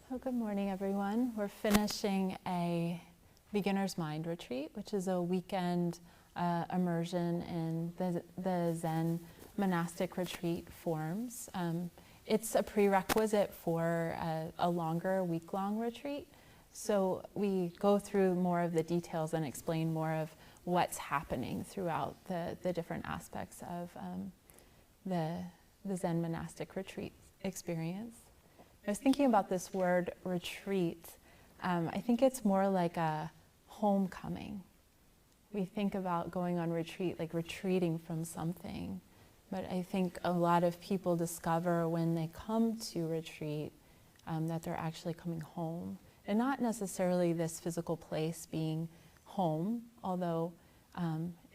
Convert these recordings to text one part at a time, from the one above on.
So good morning, everyone. We're finishing a beginner's mind retreat, which is a weekend immersion in the Zen monastic retreat forms. It's a prerequisite for a longer week-long retreat. So we go through more of the details and explain more of what's happening throughout the different aspects of the Zen monastic retreat experience. I was thinking about this word retreat. I think it's more like a homecoming. We think about going on retreat, like retreating from something. But I think a lot of people discover when they come to retreat that they're actually coming home. And not necessarily this physical place being home, although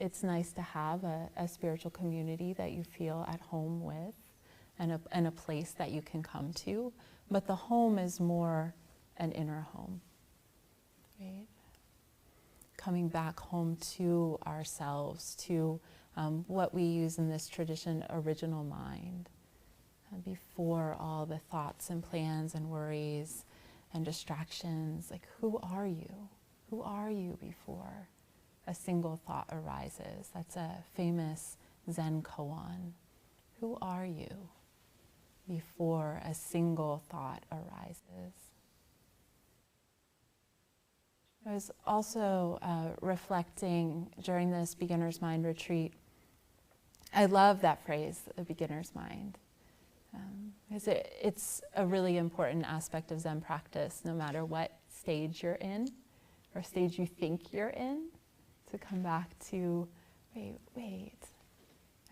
it's nice to have a spiritual community that you feel at home with and a place that you can come to. But the home is more an inner home, right? Coming back home to ourselves, to what we use in this tradition, original mind, before all the thoughts and plans and worries and distractions. Like, who are you? Who are you before a single thought arises? That's a famous Zen koan. Who are you before a single thought arises? I was also reflecting during this beginner's mind retreat. I love that phrase, a beginner's mind. Because it's a really important aspect of Zen practice, no matter what stage you're in or stage you think you're in, to come back to, wait,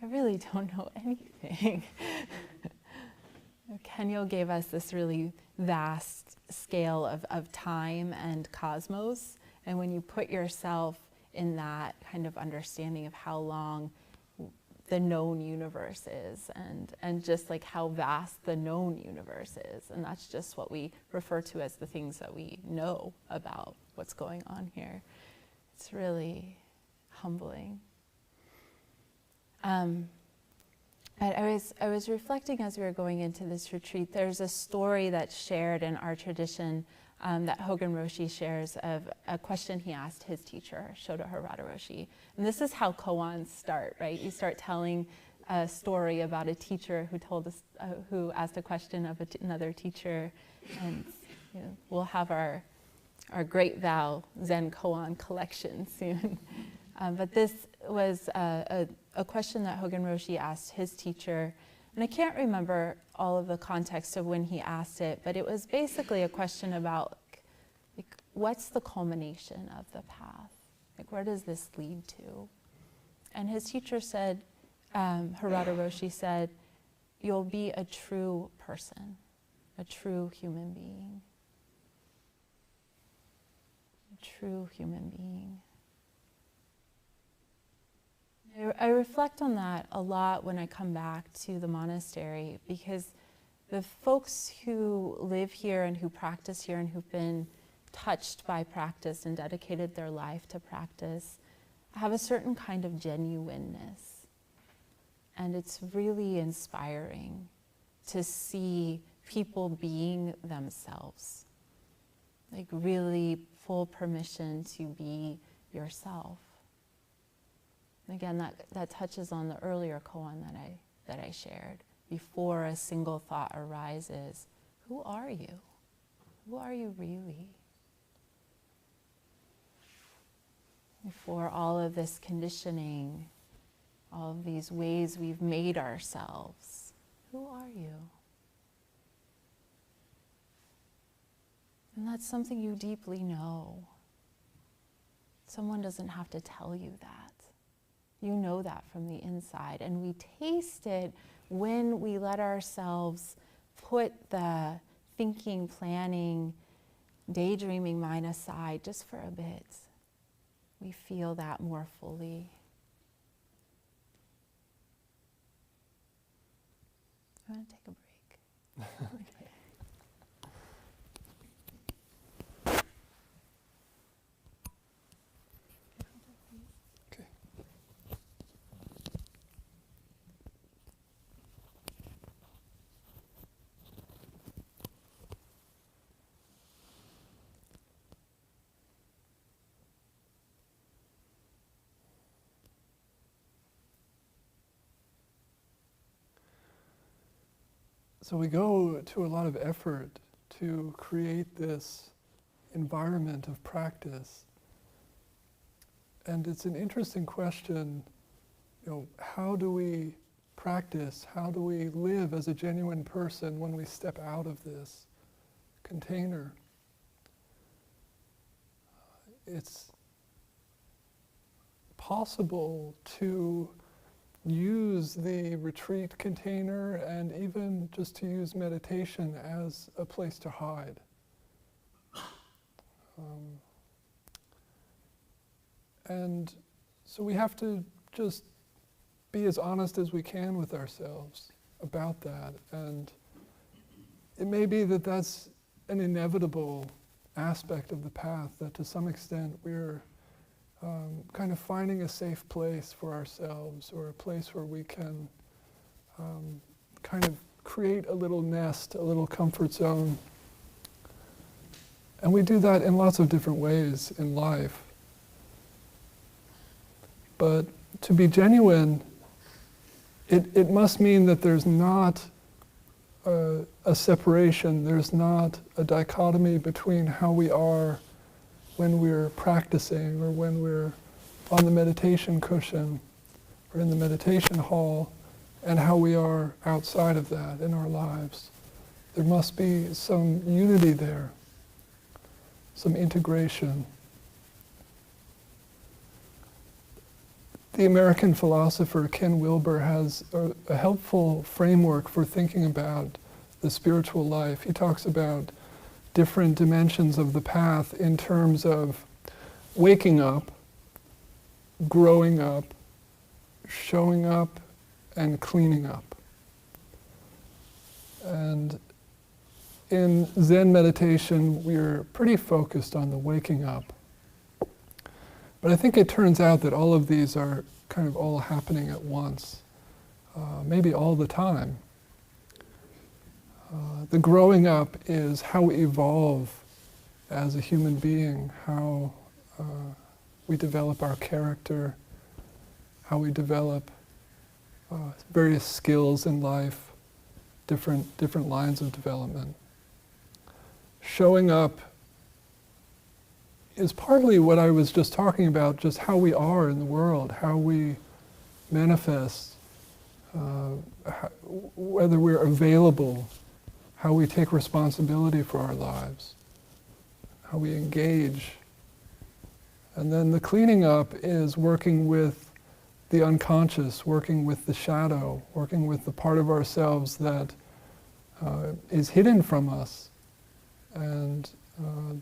I really don't know anything. Kennyo gave us this really vast scale of time and cosmos, and when you put yourself in that kind of understanding of how long the known universe is, and just like how vast the known universe is, and that's just what we refer to as the things that we know about what's going on here. It's really humbling. I was reflecting as we were going into this retreat. There's a story that's shared in our tradition that Hogen Roshi shares of a question he asked his teacher, Shodo Harada Roshi. And this is how koans start, right? You start telling a story about a teacher who asked a question of another teacher, and we'll have our Great Vow Zen koan collection soon. But this was a question that Hogen Roshi asked his teacher, and I can't remember all of the context of when he asked it, but it was basically a question about like, what's the culmination of the path? Like, where does this lead to? And his teacher said, Harada Roshi said, you'll be a true person, a true human being. A true human being. I reflect on that a lot when I come back to the monastery, because the folks who live here and who practice here and who've been touched by practice and dedicated their life to practice have a certain kind of genuineness. And it's really inspiring to see people being themselves, like really full permission to be yourself. Again, that touches on the earlier koan that I shared. Before a single thought arises, who are you? Who are you really? Before all of this conditioning, all of these ways we've made ourselves, who are you? And that's something you deeply know. Someone doesn't have to tell you that. You know that from the inside, and we taste it when we let ourselves put the thinking, planning, daydreaming mind aside just for a bit. We feel that more fully. I want to take a break. So we go to a lot of effort to create this environment of practice. And it's an interesting question, how do we practice, how do we live as a genuine person when we step out of this container? It's possible to use the retreat container and even just to use meditation as a place to hide. And so we have to just be as honest as we can with ourselves about that. And it may be that that's an inevitable aspect of the path, that to some extent we're kind of finding a safe place for ourselves, or a place where we can kind of create a little nest, a little comfort zone. And we do that in lots of different ways in life. But to be genuine, it must mean that there's not a separation, there's not a dichotomy between how we are when we're practicing, or when we're on the meditation cushion, or in the meditation hall, and how we are outside of that in our lives. There must be some unity there, some integration. The American philosopher Ken Wilber has a helpful framework for thinking about the spiritual life. He talks about different dimensions of the path in terms of waking up, growing up, showing up, and cleaning up. And in Zen meditation, we're pretty focused on the waking up. But I think it turns out that all of these are kind of all happening at once, maybe all the time. The growing up is how we evolve as a human being, how we develop our character, how we develop various skills in life, different lines of development. Showing up is partly what I was just talking about, just how we are in the world, how we manifest, whether we're available, how we take responsibility for our lives, how we engage. And then the cleaning up is working with the unconscious, working with the shadow, working with the part of ourselves that is hidden from us, and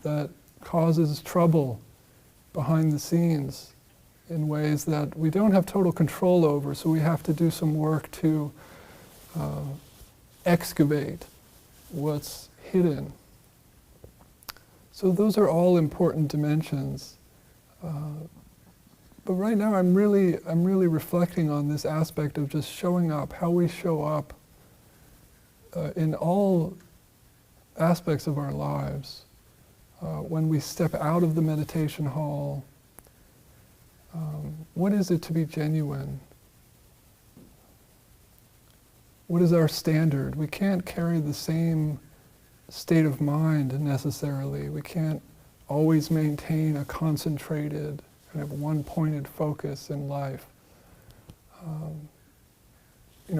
that causes trouble behind the scenes in ways that we don't have total control over, so we have to do some work to excavate what's hidden. So those are all important dimensions. But right now I'm really reflecting on this aspect of just showing up, how we show up in all aspects of our lives. When we step out of the meditation hall, what is it to be genuine? What is our standard? We can't carry the same state of mind necessarily. We can't always maintain a concentrated, kind of one-pointed focus in life.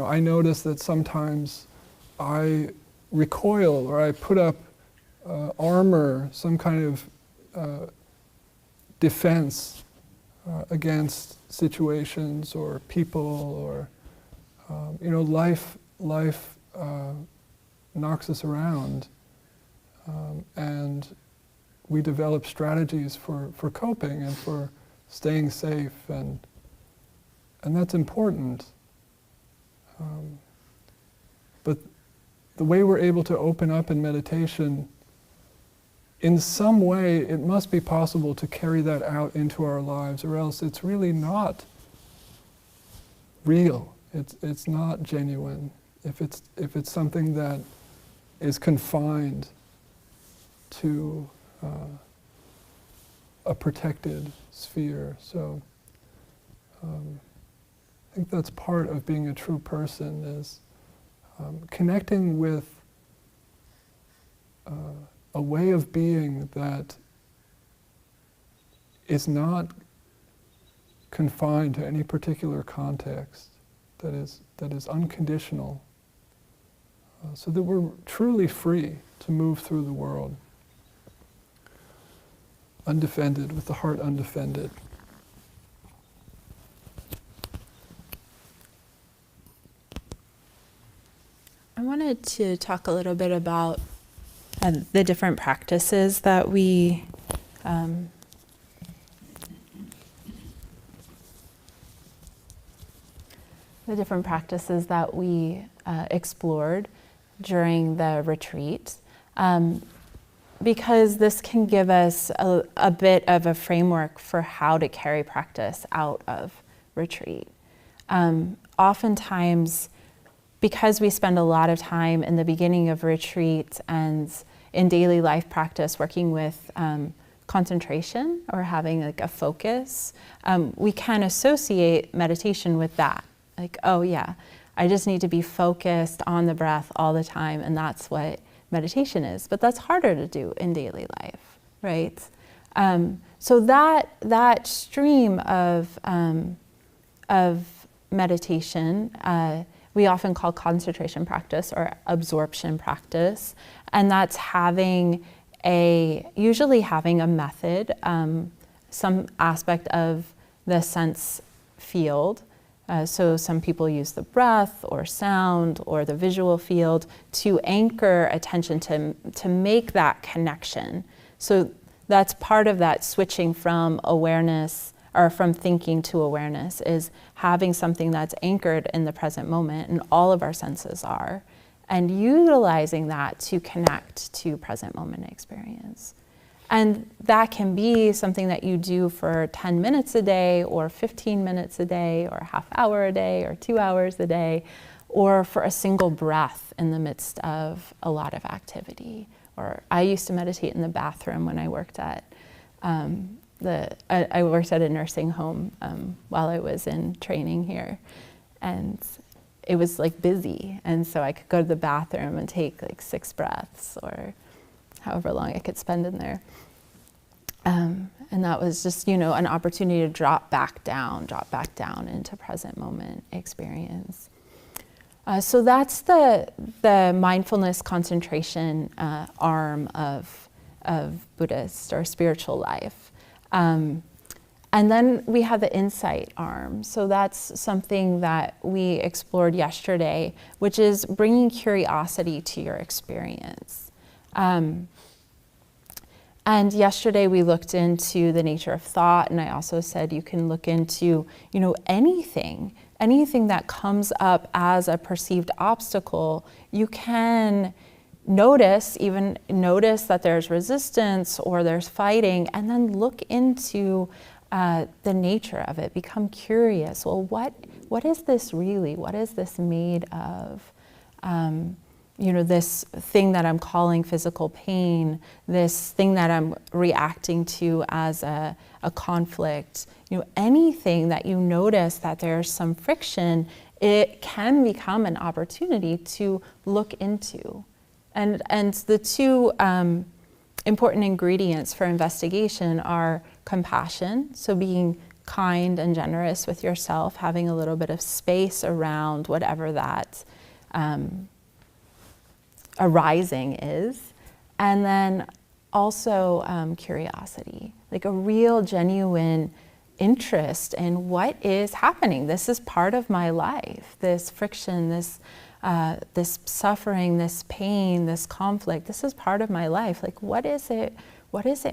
I notice that sometimes I recoil, or I put up armor, some kind of defense against situations or people, or life knocks us around, and we develop strategies for coping and for staying safe, and that's important. But the way we're able to open up in meditation, in some way it must be possible to carry that out into our lives, or else it's really not real. It's not genuine if it's something that is confined to a protected sphere. So I think that's part of being a true person, is connecting with a way of being that is not confined to any particular context, that is unconditional, so that we're truly free to move through the world, undefended, with the heart undefended. I wanted to talk a little bit about the different practices that we explored during the retreat, because this can give us a bit of a framework for how to carry practice out of retreat. Oftentimes, because we spend a lot of time in the beginning of retreat and in daily life practice working with concentration or having like a focus, we can associate meditation with that. Like, oh yeah, I just need to be focused on the breath all the time, and that's what meditation is. But that's harder to do in daily life, right? So that stream of meditation, we often call concentration practice or absorption practice, and that's usually having a method, some aspect of the sense field. So some people use the breath or sound or the visual field to anchor attention, to make that connection. So that's part of that switching from awareness or from thinking to awareness, is having something that's anchored in the present moment, and all of our senses are, and utilizing that to connect to present moment experience. And that can be something that you do for 10 minutes a day, or 15 minutes a day, or a half hour a day, or 2 hours a day, or for a single breath in the midst of a lot of activity. Or I used to meditate in the bathroom when I worked at I worked at a nursing home while I was in training here, and it was like busy, and so I could go to the bathroom and take like 6 breaths or however long I could spend in there. And that was just, an opportunity to drop back down into present moment experience. So that's the mindfulness concentration arm of Buddhist or spiritual life. And then we have the insight arm. So that's something that we explored yesterday, which is bringing curiosity to your experience. And yesterday we looked into the nature of thought, and I also said you can look into, anything that comes up as a perceived obstacle. You can notice that there's resistance or there's fighting, and then look into the nature of it. Become curious. Well, what is this really? What is this made of? This thing that I'm calling physical pain, this thing that I'm reacting to as a conflict, anything that you notice that there's some friction, it can become an opportunity to look into. And the two important ingredients for investigation are compassion, so being kind and generous with yourself, having a little bit of space around whatever that arising is, and then also curiosity, like a real genuine interest in what is happening. This is part of my life, this friction, this suffering, this pain, this conflict, this is part of my life. Like, what is it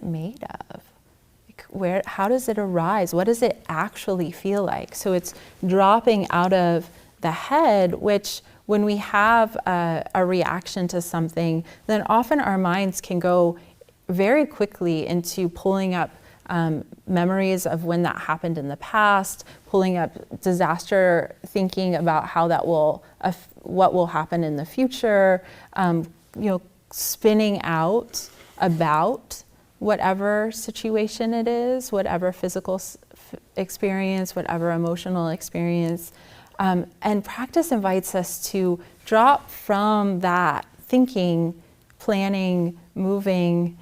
made of? Like, how does it arise? What does it actually feel like? So it's dropping out of the head, which when we have a reaction to something, then often our minds can go very quickly into pulling up memories of when that happened in the past, pulling up disaster thinking about how that what will happen in the future, spinning out about whatever situation it is, whatever physical experience, whatever emotional experience. And practice invites us to drop from that thinking, planning, moving,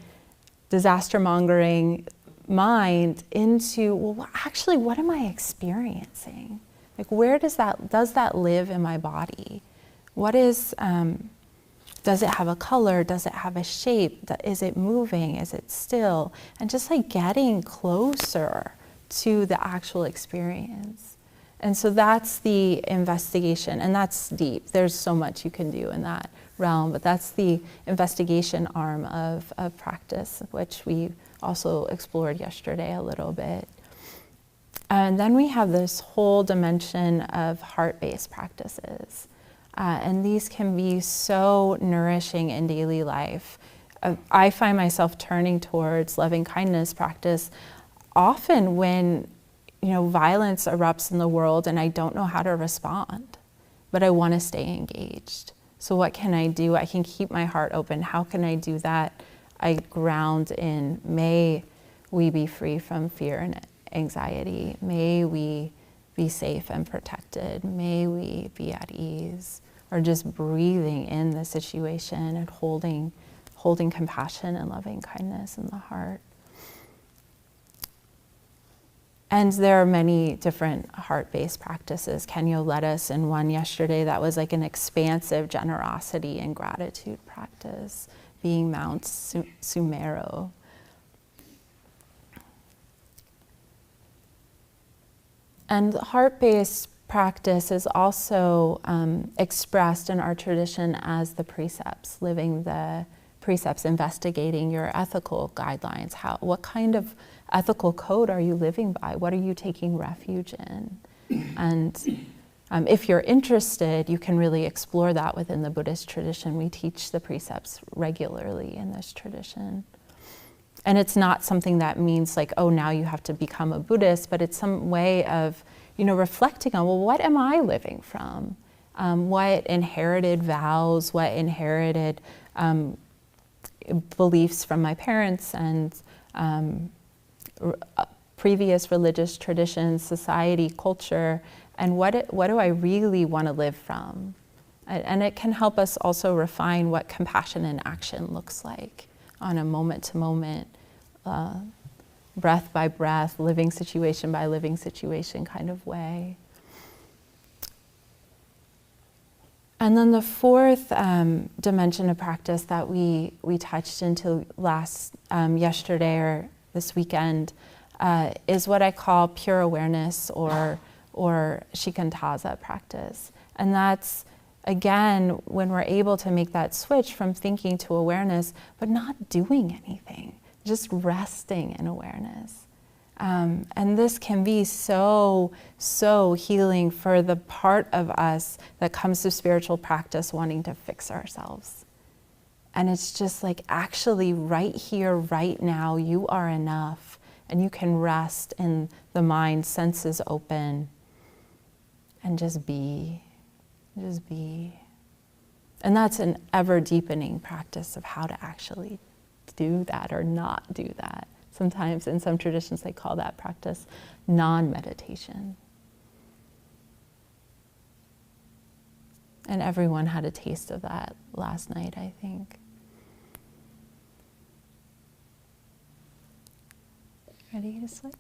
disaster mongering mind into, well, actually, what am I experiencing? Like, where does that live in my body? What is, does it have a color? Does it have a shape? Is it moving? Is it still? And just like getting closer to the actual experience. And so that's the investigation, and that's deep. There's so much you can do in that realm, but that's the investigation arm of practice, which we also explored yesterday a little bit. And then we have this whole dimension of heart-based practices. And these can be so nourishing in daily life. I find myself turning towards loving kindness practice often when violence erupts in the world and I don't know how to respond, but I want to stay engaged. So what can I do? I can keep my heart open. How can I do that? I ground in, may we be free from fear and anxiety. May we be safe and protected. May we be at ease. Or just breathing in the situation and holding compassion and loving kindness in the heart. And there are many different heart-based practices. Kennyo led us in one yesterday that was like an expansive generosity and gratitude practice, being Mount Sumeru. And heart-based practice is also expressed in our tradition as the precepts, living the precepts, investigating your ethical guidelines. What kind of ethical code are you living by? What are you taking refuge in? And if you're interested, you can really explore that within the Buddhist tradition. We teach the precepts regularly in this tradition. And it's not something that means like, oh, now you have to become a Buddhist, but it's some way of, reflecting on, well, what am I living from? What inherited vows, what inherited beliefs from my parents and previous religious traditions, society, culture, and what do I really want to live from? And it can help us also refine what compassion in action looks like on a moment-to-moment, breath by breath, living situation by living situation kind of way. And then the fourth dimension of practice that we touched into yesterday or this weekend is what I call pure awareness or shikantaza practice. And that's, again, when we're able to make that switch from thinking to awareness, but not doing anything, just resting in awareness. And this can be so healing for the part of us that comes to spiritual practice wanting to fix ourselves. And it's just like, actually right here, right now, you are enough. And you can rest in the mind, senses open, and just be. And that's an ever deepening practice of how to actually do that or not do that. Sometimes in some traditions they call that practice non-meditation. And everyone had a taste of that last night, I think. Ready to switch?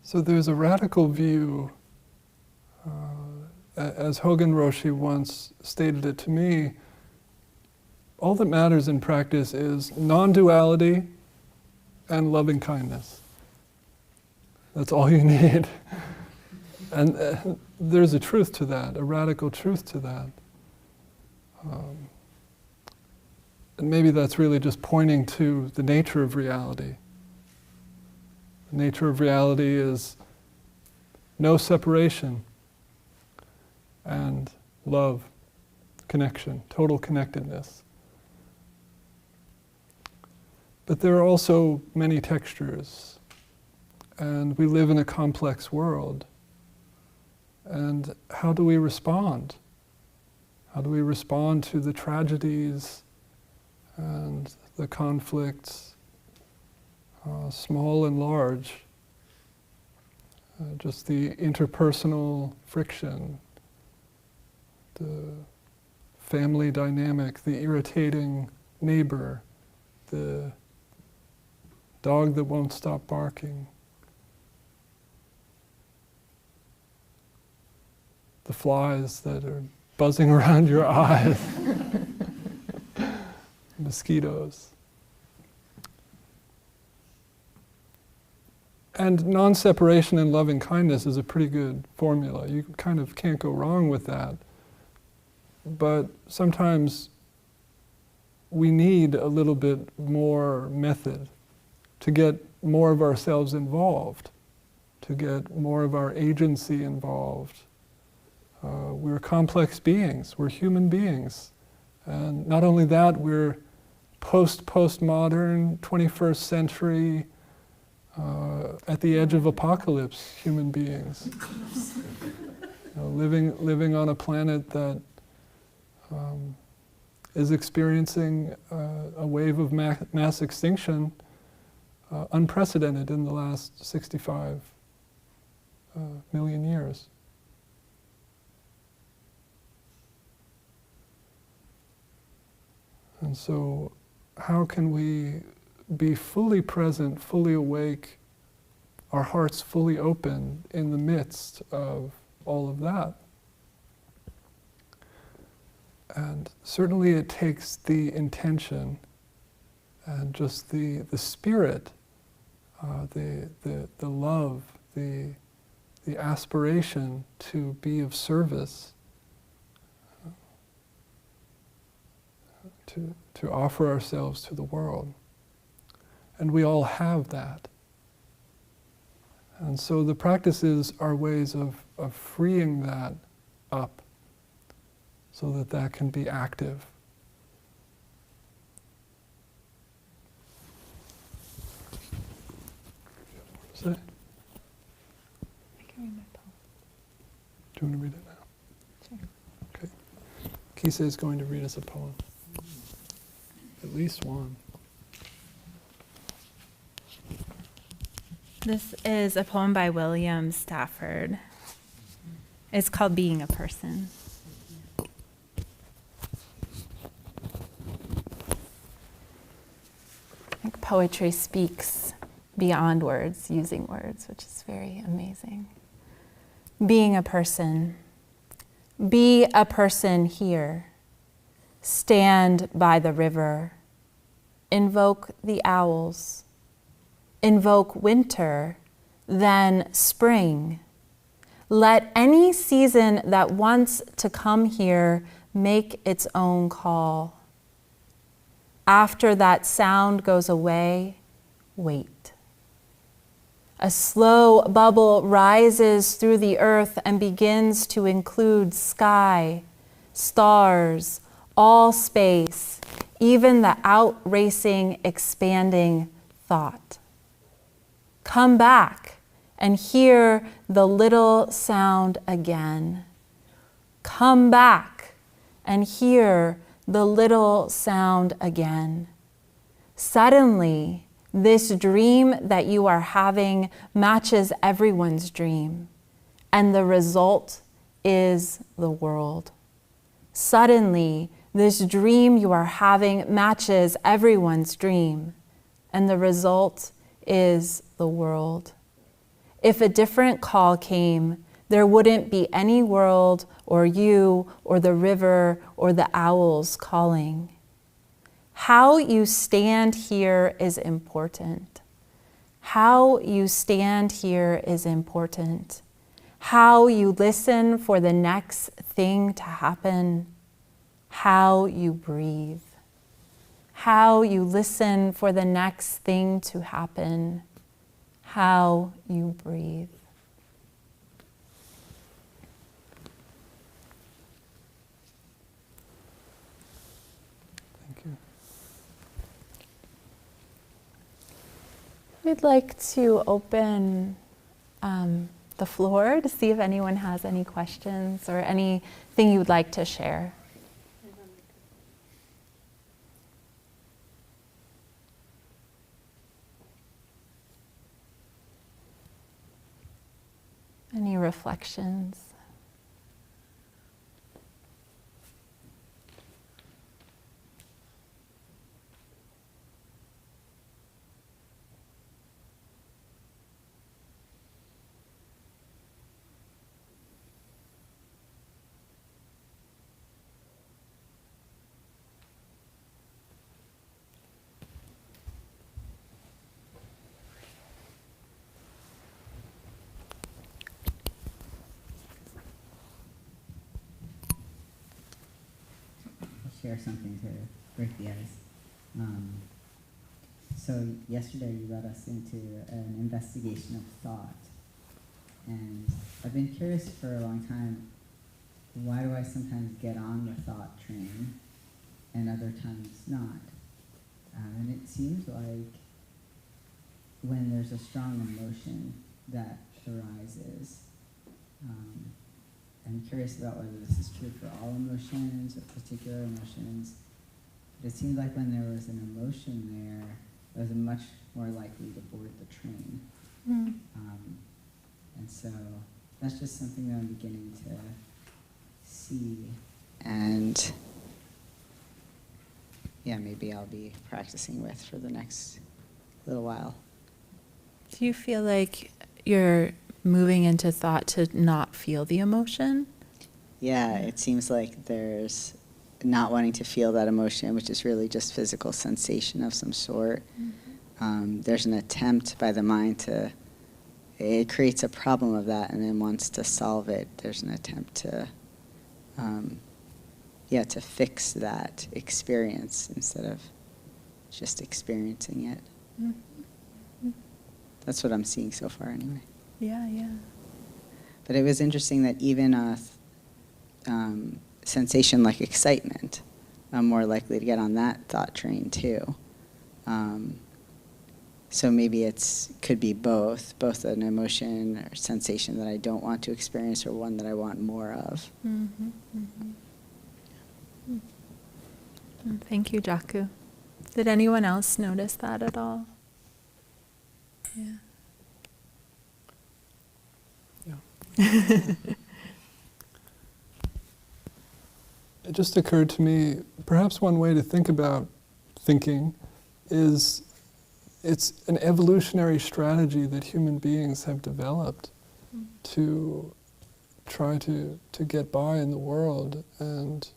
So there's a radical view, as Hogan Roshi once stated it to me, all that matters in practice is non-duality and loving kindness. That's all you need. And there's a truth to that, a radical truth to that. And maybe that's really just pointing to the nature of reality. The nature of reality is no separation and love, connection, total connectedness. But there are also many textures. And we live in a complex world. And how do we respond? How do we respond to the tragedies and the conflicts, small and large? Just the interpersonal friction, the family dynamic, the irritating neighbor, the dog that won't stop barking, the flies that are buzzing around your eyes, mosquitoes. And non-separation and loving kindness is a pretty good formula. You kind of can't go wrong with that. But sometimes we need a little bit more method to get more of ourselves involved, to get more of our agency involved. We're complex beings, we're human beings. And not only that, we're postmodern, 21st century, at the edge of apocalypse human beings. Living on a planet that is experiencing a wave of mass extinction unprecedented in the last 65 million years. And so, how can we be fully present, fully awake, our hearts fully open in the midst of all of that? And certainly it takes the intention and just the spirit, the love, the aspiration to be of service, to offer ourselves to the world. And we all have that. And so the practices are ways of freeing that up so that that can be active. Say? I can read my poem. Do you want to read it now? Sure. Okay. Kisei is going to read us a poem. At least one. This is a poem by William Stafford. It's called Being a Person. I think poetry speaks beyond words, using words, which is very amazing. Being a person. Be a person here. Stand by the river. Invoke the owls. Invoke winter, then spring. Let any season that wants to come here make its own call. After that sound goes away, wait. A slow bubble rises through the earth and begins to include sky, stars, all space, even the out-racing, expanding thought. Come back and hear the little sound again. Come back and hear the little sound again. Suddenly, this dream that you are having matches everyone's dream, and the result is the world. Suddenly, this dream you are having matches everyone's dream, and the result is the world. If a different call came, there wouldn't be any world or you or the river or the owls calling. How you stand here is important. How you stand here is important. How you listen for the next thing to happen. How you breathe. How you listen for the next thing to happen. How you breathe. Thank you. We'd like to open the floor to see if anyone has any questions or anything you would like to share. Any reflections? Share something to break the ice. So yesterday you led us into an investigation of thought. And I've been curious for a long time, why do I sometimes get on the thought train and other times not? And it seems like when there's a strong emotion that arises, I'm curious about whether this is true for all emotions or particular emotions. But it seemed like when there was an emotion there, I was much more likely to board the train. Mm. And so that's just something that I'm beginning to see. And yeah, maybe I'll be practicing with for the next little while. Do you feel like you're moving into thought to not feel the emotion? Yeah, it seems like there's not wanting to feel that emotion, which is really just physical sensation of some sort. Mm-hmm. There's an attempt by the mind it creates a problem of that, and then wants to solve it. There's an attempt to fix that experience instead of just experiencing it. Mm-hmm. That's what I'm seeing so far anyway. Yeah. But it was interesting that even a sensation like excitement, I'm more likely to get on that thought train too. So maybe could be both an emotion or sensation that I don't want to experience or one that I want more of. Mm-hmm. Mm-hmm. Thank you, Jaku. Did anyone else notice that at all? Yeah. It just occurred to me, perhaps one way to think about thinking is it's an evolutionary strategy that human beings have developed to try to get by in the world. And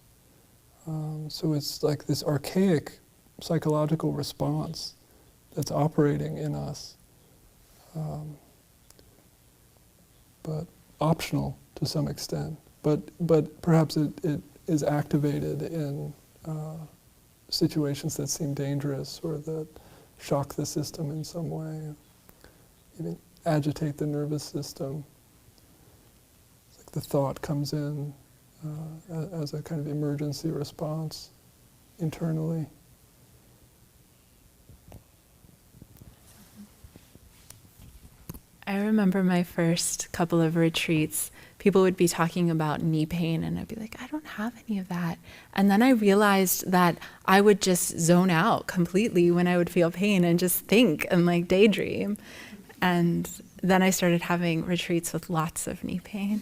so it's like this archaic psychological response that's operating in us. But optional to some extent, but perhaps it is activated in situations that seem dangerous or that shock the system in some way, even agitate the nervous system. It's like the thought comes in as a kind of emergency response internally. I remember my first couple of retreats, people would be talking about knee pain and I'd be like, I don't have any of that. And then I realized that I would just zone out completely when I would feel pain and just think and like daydream. And then I started having retreats with lots of knee pain.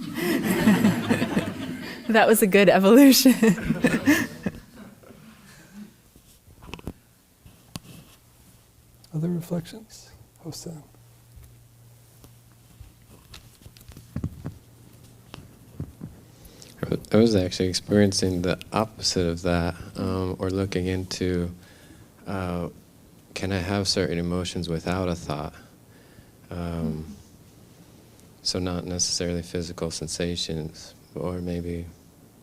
That was a good evolution. Other reflections? Hossein. I was actually experiencing the opposite of that, or looking into, can I have certain emotions without a thought? So not necessarily physical sensations, or maybe,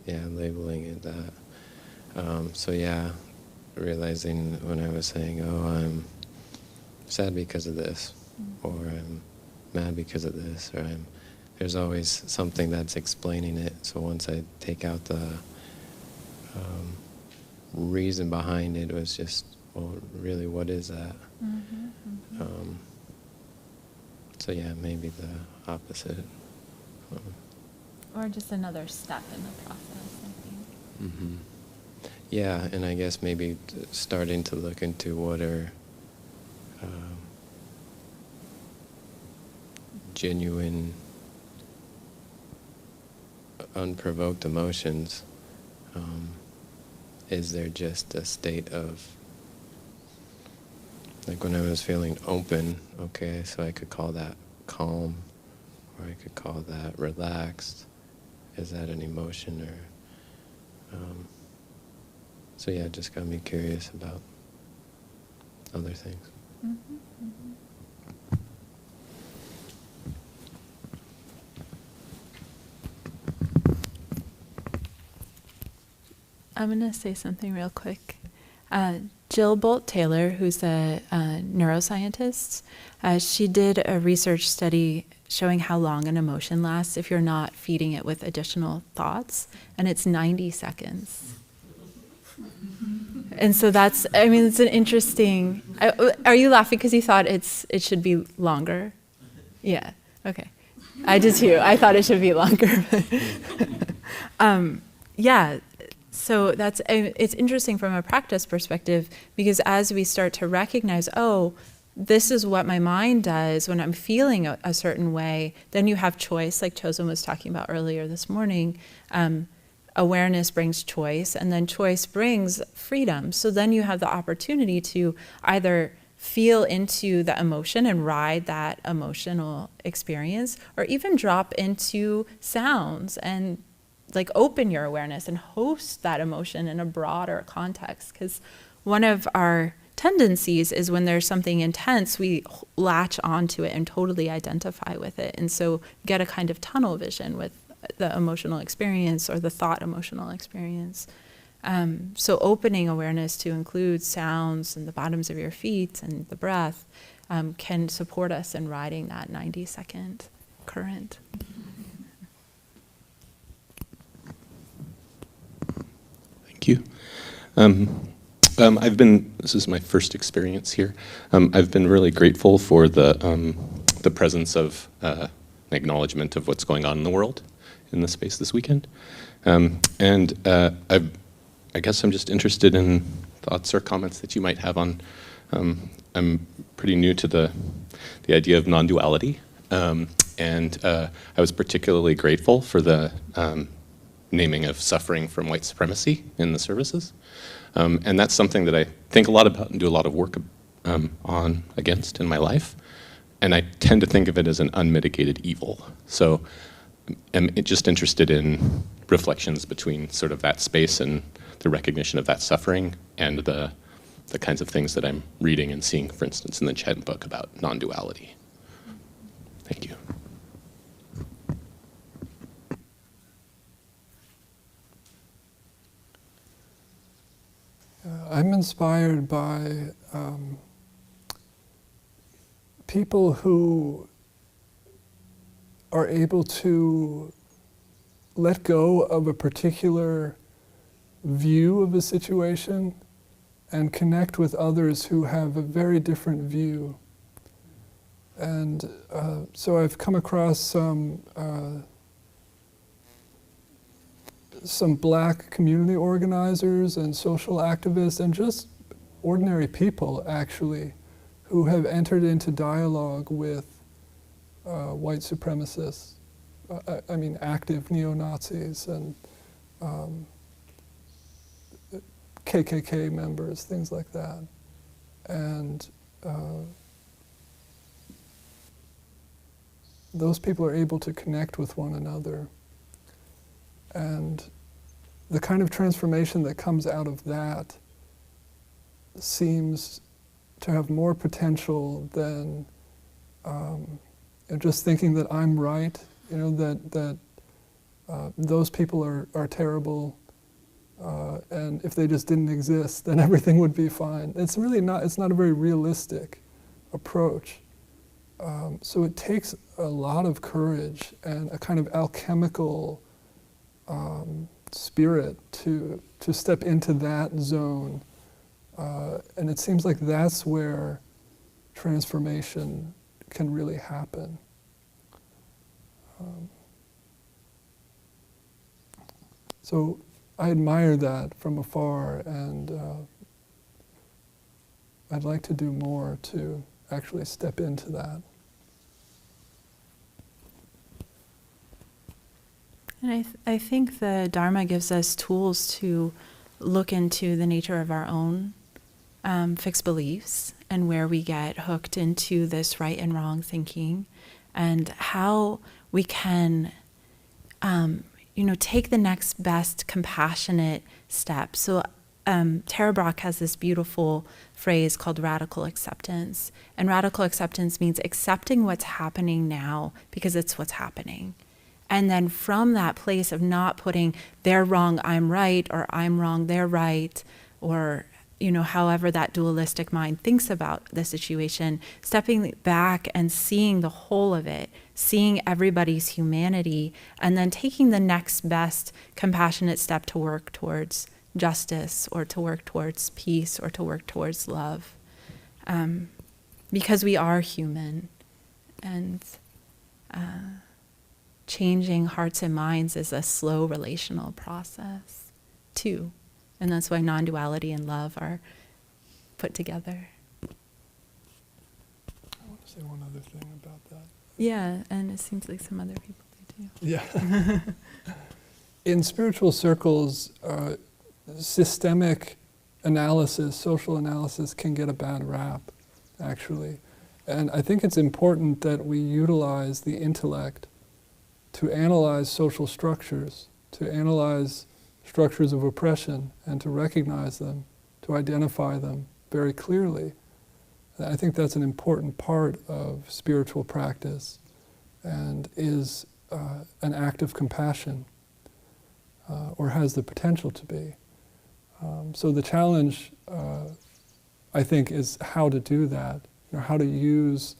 labeling it that. So realizing when I was saying, I'm sad because of this, or I'm mad because of this, or there's always something that's explaining it. So once I take out the reason behind it, was just, well, really, what is that? So yeah, maybe the opposite. Or just another step in the process, I think. Mm-hmm. Yeah, and I guess maybe starting to look into what are genuine, unprovoked emotions. Is there just a state of, like when I was feeling open, okay, so I could call that calm, or I could call that relaxed. Is that an emotion, or so yeah, it just got me curious about other things. Mm-hmm, mm-hmm. I'm going to say something real quick. Jill Bolt-Taylor, who's a neuroscientist, she did a research study showing how long an emotion lasts if you're not feeding it with additional thoughts, and it's 90 seconds. And so that's, I mean, it's an interesting, are you laughing because you thought it should be longer? Yeah, okay. I did too. I thought it should be longer. Yeah. So it's interesting from a practice perspective, because as we start to recognize, oh, this is what my mind does when I'm feeling a certain way, then you have choice, like Chosen was talking about earlier this morning. Awareness brings choice, and then choice brings freedom. So then you have the opportunity to either feel into the emotion and ride that emotional experience, or even drop into sounds and like open your awareness and host that emotion in a broader context. Because one of our tendencies is when there's something intense, we latch onto it and totally identify with it. And so get a kind of tunnel vision with the emotional experience or the thought emotional experience. So opening awareness to include sounds and the bottoms of your feet and the breath can support us in riding that 90-second current. Thank you. This is my first experience here. I've been really grateful for the presence of acknowledgement of what's going on in the world in the space this weekend. I guess I'm just interested in thoughts or comments that you might have on, I'm pretty new to the idea of non-duality, and I was particularly grateful for the naming of suffering from white supremacy in the services. And that's something that I think a lot about and do a lot of work against in my life. And I tend to think of it as an unmitigated evil. So I'm just interested in reflections between sort of that space and the recognition of that suffering and the kinds of things that I'm reading and seeing, for instance, in the Chant Book about non-duality. Thank you. I'm inspired by people who are able to let go of a particular view of a situation and connect with others who have a very different view. And so I've come across some Black community organizers and social activists and just ordinary people, actually, who have entered into dialogue with white supremacists, I mean active neo-Nazis and KKK members, things like that. And those people are able to connect with one another. And the kind of transformation that comes out of that seems to have more potential than just thinking that I'm right, that those people are terrible, and if they just didn't exist, then everything would be fine. It's not a very realistic approach. So it takes a lot of courage and a kind of alchemical spirit to step into that zone. And it seems like that's where transformation can really happen. So I admire that from afar, and I'd like to do more to actually step into that. And I think the Dharma gives us tools to look into the nature of our own fixed beliefs and where we get hooked into this right and wrong thinking, and how we can take the next best compassionate step. So Tara Brach has this beautiful phrase called radical acceptance. And radical acceptance means accepting what's happening now because it's what's happening. And then from that place of not putting they're wrong, I'm right, or I'm wrong, they're right, or however that dualistic mind thinks about the situation, stepping back and seeing the whole of it, seeing everybody's humanity, and then taking the next best compassionate step to work towards justice, or to work towards peace, or to work towards love. Because we are human, and changing hearts and minds is a slow relational process too. And that's why non-duality and love are put together. I want to say one other thing about that. Yeah, and it seems like some other people do too. Yeah. In spiritual circles, systemic analysis, social analysis can get a bad rap, actually. And I think it's important that we utilize the intellect to analyze social structures, to analyze structures of oppression, and to recognize them, to identify them very clearly. And I think that's an important part of spiritual practice, and is an act of compassion, or has the potential to be. So the challenge, I think, is how to do that, how to use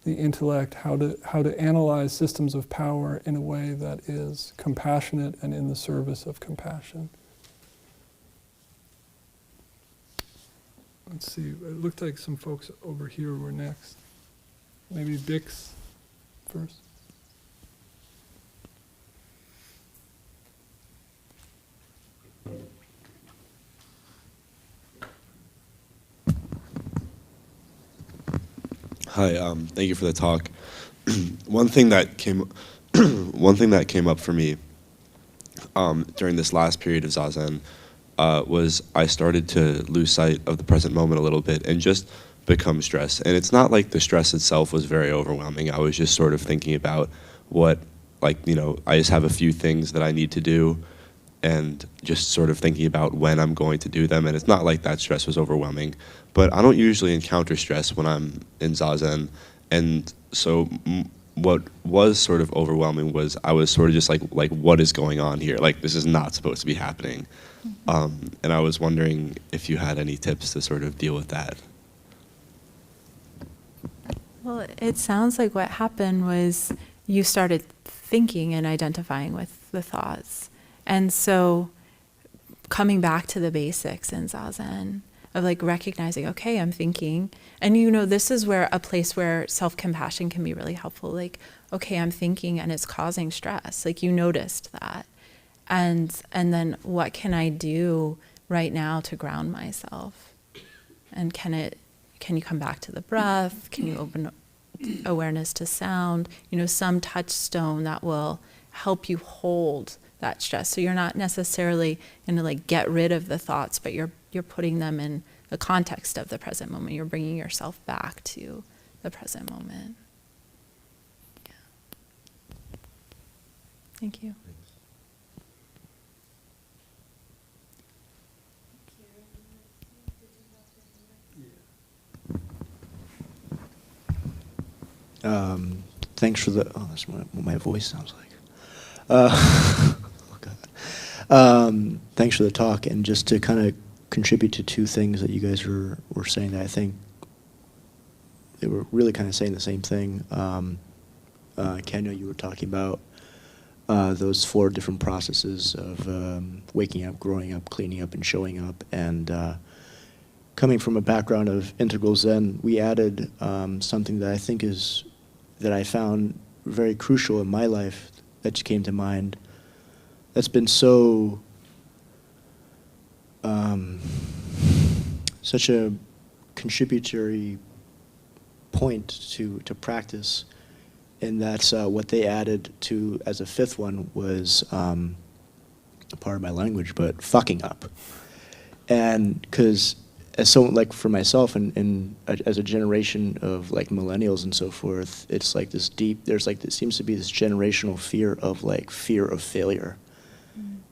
the intellect, how to analyze systems of power in a way that is compassionate and in the service of compassion. Let's see, it looked like some folks over here were next. Maybe Bix first. Hi, thank you for the talk. One thing that came up for me during this last period of Zazen was I started to lose sight of the present moment a little bit and just become stressed. And it's not like the stress itself was very overwhelming. I was just sort of thinking about I just have a few things that I need to do, and just sort of thinking about when I'm going to do them. And it's not like that stress was overwhelming, but I don't usually encounter stress when I'm in Zazen. And so what was sort of overwhelming was I was sort of just like what is going on here? Like, this is not supposed to be happening. Mm-hmm. And I was wondering if you had any tips to sort of deal with that. Well, it sounds like what happened was you started thinking and identifying with the thoughts. And so coming back to the basics in Zazen of recognizing, okay, I'm thinking. And this is where a place where self-compassion can be really helpful. Okay, I'm thinking and it's causing stress. You noticed that. And then what can I do right now to ground myself? And can you come back to the breath? Can you open awareness to sound? Some touchstone that will help you hold that stress. So you're not necessarily going to get rid of the thoughts, but you're putting them in the context of the present moment. You're bringing yourself back to the present moment. Yeah. Thank you. Thanks for the. Oh, that's what my voice sounds like. Oh God. Thanks for the talk, and just to kind of contribute to two things that you guys were saying that I think they were really kind of saying the same thing. Kennyo, you were talking about those 4 different processes of waking up, growing up, cleaning up, and showing up, and coming from a background of integral Zen, we added something that I think that I found very crucial in my life that just came to mind. That's been such a contributory point to practice, and that's what they added to as a fifth one was, pardon my language, but fucking up. And because as someone, like for myself and as a generation of like millennials and so forth, it's like this seems to be this generational fear of failure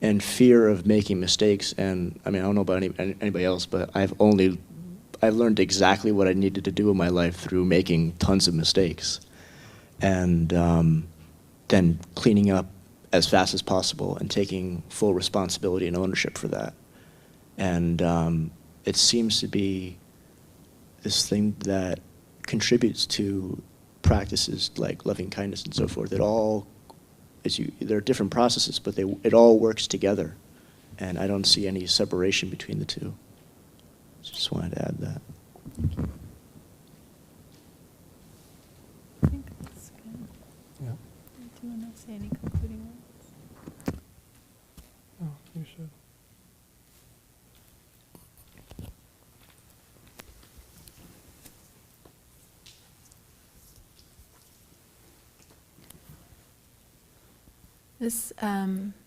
and fear of making mistakes. And I mean, I don't know about anybody else, but I've learned exactly what I needed to do in my life through making tons of mistakes and then cleaning up as fast as possible and taking full responsibility and ownership for that. And it seems to be this thing that contributes to practices like loving kindness and so forth. There are different processes, but it all works together. And I don't see any separation between the two. So just wanted to add that. I think that's good. Yeah. Do you want to say any concluding words? Oh, you should.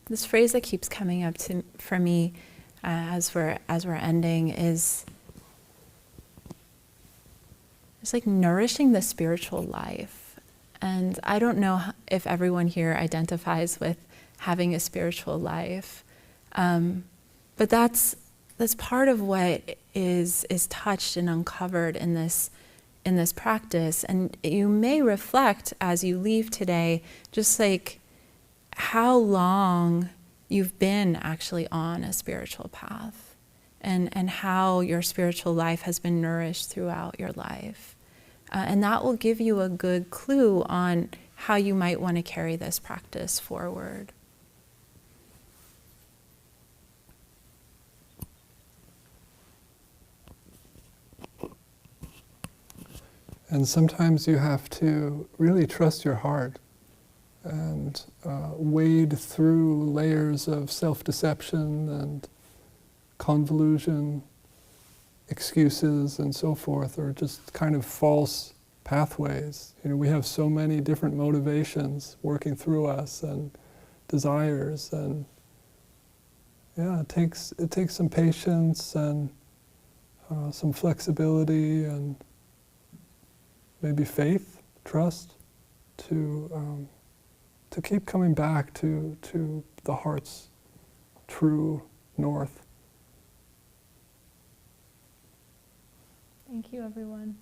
This phrase that keeps coming up for me as we're ending is it's like nourishing the spiritual life. And I don't know if everyone here identifies with having a spiritual life, but that's part of what is touched and uncovered in this practice. And you may reflect as you leave today, just like how long you've been actually on a spiritual path and how your spiritual life has been nourished throughout your life. And that will give you a good clue on how you might want to carry this practice forward. And sometimes you have to really trust your heart and wade through layers of self-deception and convolution, excuses and so forth, or just kind of false pathways. You know, we have so many different motivations working through us and desires, and yeah, it takes some patience and some flexibility and maybe faith, trust to keep coming back to the heart's true north. Thank you, everyone.